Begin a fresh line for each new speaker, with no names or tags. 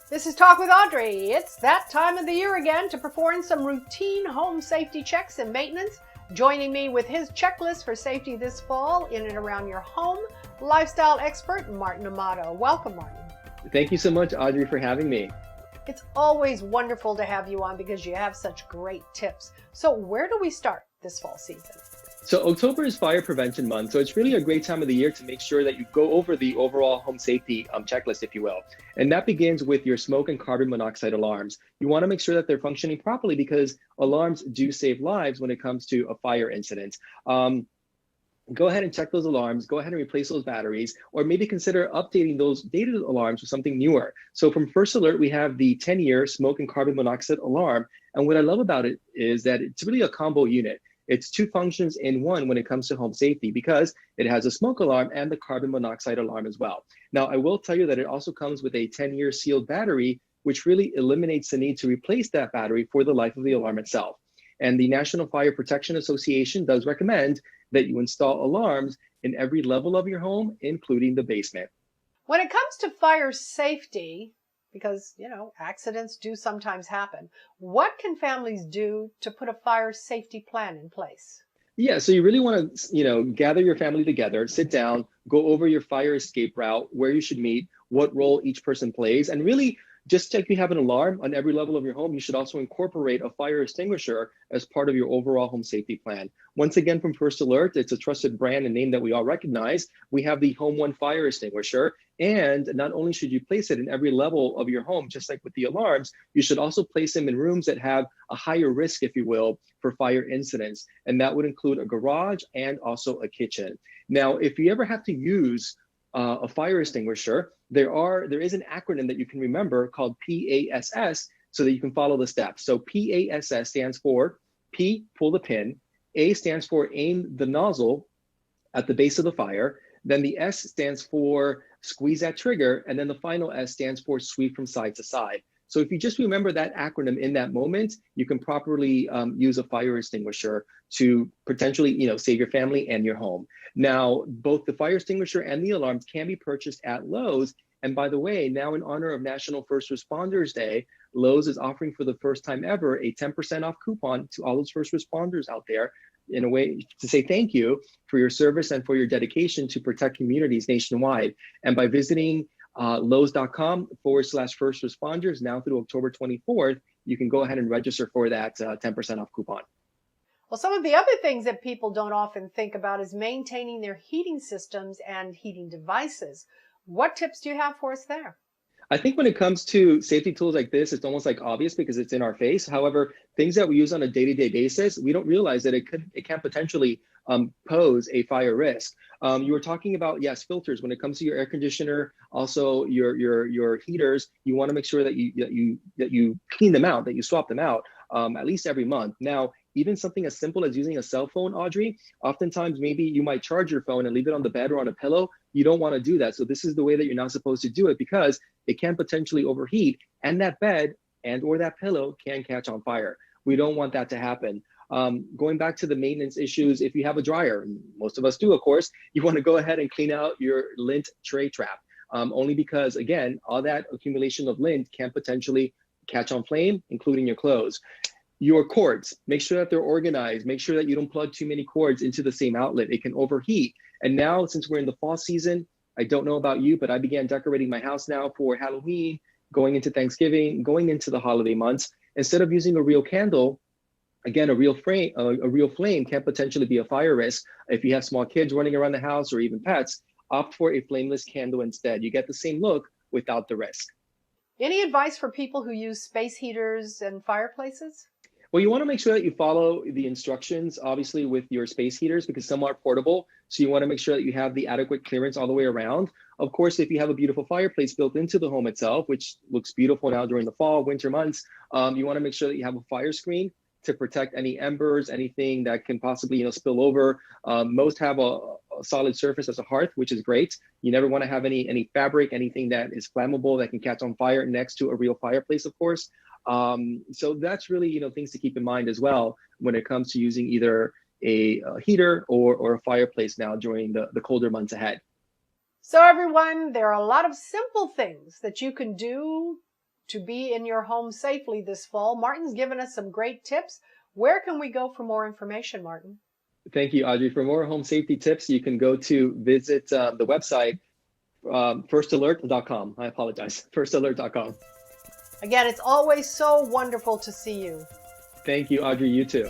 This is Talk with Audrey. It's that time of the year again to perform some routine home safety checks and maintenance. Joining me with his checklist for safety this fall in and around your home, lifestyle expert Martin Amato. Welcome, Martin.
Thank you so much, Audrey, for having me.
It's always wonderful to have you on because you have such great tips. So where do we start this fall season?
So October is Fire Prevention Month, so it's really a great time of the year to make sure that you go over the overall home safety checklist, if you will. And that begins with your smoke and carbon monoxide alarms. You want to make sure that they're functioning properly because alarms do save lives when it comes to a fire incident. Go ahead and check those alarms, go ahead and replace those batteries, or maybe consider updating those dated alarms with something newer. So from First Alert, we have the 10-year smoke and carbon monoxide alarm. And what I love about it is that it's really a combo unit. It's two functions in one when it comes to home safety because it has a smoke alarm and the carbon monoxide alarm as well. Now, I will tell you that it also comes with a 10-year sealed battery, which really eliminates the need to replace that battery for the life of the alarm itself. And the National Fire Protection Association does recommend that you install alarms in every level of your home, including the basement.
When it comes to fire safety, because, accidents do sometimes happen, what can families do to put a fire safety plan in place?
Yeah, so you really want to, gather your family together, sit down, go over your fire escape route, where you should meet, what role each person plays, and really just like you have an alarm on every level of your home, you should also incorporate a fire extinguisher as part of your overall home safety plan. Once again, from First Alert, it's a trusted brand and name that we all recognize. We have the Home One fire extinguisher. And not only should you place it in every level of your home, just like with the alarms, you should also place them in rooms that have a higher risk, if you will, for fire incidents. And that would include a garage and also a kitchen. Now, if you ever have to use a fire extinguisher, there is an acronym that you can remember called PASS so that you can follow the steps. So PASS stands for P, pull the pin, A stands for aim the nozzle at the base of the fire, then the S stands for squeeze that trigger, and then the final S stands for sweep from side to side. So if you just remember that acronym in that moment, you can properly use a fire extinguisher to potentially, save your family and your home. Now, both the fire extinguisher and the alarms can be purchased at Lowe's. And by the way, now in honor of National First Responders Day, Lowe's is offering for the first time ever a 10% off coupon to all those first responders out there in a way to say thank you for your service and for your dedication to protect communities nationwide. And by visiting Lowe's.com/first responders now through October 24th, you can go ahead and register for that 10% off coupon.
Well, some of the other things that people don't often think about is maintaining their heating systems and heating devices. What tips do you have for us there?
I think when it comes to safety tools like this, it's almost like obvious because it's in our face. However, things that we use on a day-to-day basis, we don't realize that it can potentially pose a fire risk. You were talking about, yes, filters. When it comes to your air conditioner, also your heaters, you want to make sure that you clean them out, that you swap them out at least every month. Now, even something as simple as using a cell phone, Audrey, oftentimes maybe you might charge your phone and leave it on the bed or on a pillow. You don't want to do that. So this is the way that you're not supposed to do it because it can potentially overheat and that bed and or that pillow can catch on fire. We don't want that to happen. Going back to the maintenance issues, if you have a dryer, most of us do, of course, you want to go ahead and clean out your lint tray trap. Only because, again, all that accumulation of lint can potentially catch on flame, including your clothes. Your cords, make sure that they're organized. Make sure that you don't plug too many cords into the same outlet. It can overheat. And now, since we're in the fall season, I don't know about you, but I began decorating my house now for Halloween, going into Thanksgiving, going into the holiday months. Instead of using a real candle, again, a real flame can potentially be a fire risk. If you have small kids running around the house or even pets, opt for a flameless candle instead. You get the same look without the risk.
Any advice for people who use space heaters and fireplaces?
Well, you want to make sure that you follow the instructions, obviously, with your space heaters because some are portable. So you want to make sure that you have the adequate clearance all the way around. Of course, if you have a beautiful fireplace built into the home itself, which looks beautiful now during the fall, winter months, you want to make sure that you have a fire screen to protect any embers, anything that can possibly spill over. Most have a solid surface as a hearth, which is great. You never want to have any fabric, anything that is flammable that can catch on fire next to a real fireplace, of course. So that's really things to keep in mind as well when it comes to using either a heater or a fireplace now during the colder months ahead.
So everyone, there are a lot of simple things that you can do to be in your home safely this fall. Martin's given us some great tips. Where can we go for more information, Martin?
Thank you, Audrey. For more home safety tips, you can go to visit the website, firstalert.com. I apologize, firstalert.com.
Again, it's always so wonderful to see you.
Thank you, Audrey. You too.